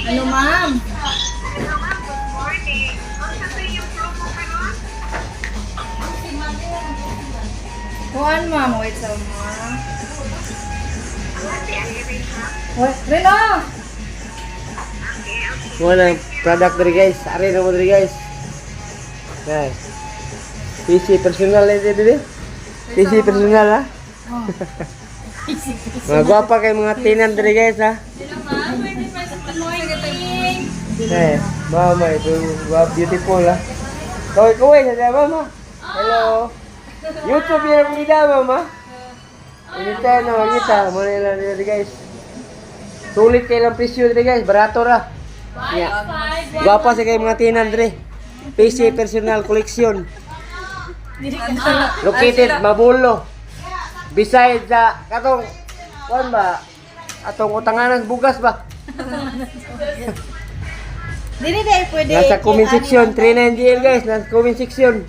Ano, ma'am? Hello, ma'am. Good morning. Ano sa yung promo ka nun? Kuan, ma'am. Wait sa ma'am. Ate, Irene, ha? Wait, Reno! Okay, okay. Mga ng product diri guys. Ari na mo diri guys. Guys. PC personal na diri. PC personal ha. Mga gwapa kay mga tinan diri guys ha. Hello, ma'am. Pwede pa sa morning. Eh, mama ito beautiful ha. Kaway sa mama. Hello. YouTube yan ang kita mama. Kita no, kita. Muna lang diri guys. Sulit kay lang presyo diri guys. Barato ra. Yeah. Gwapa sa kay mga tinan diri. PC personal collection. Located Mabulo. Beside sa katong kuan ba? Atong utanganan bugas ba? Dili dahil pwede. Nasa comment section 39GL guys, nasa comment section.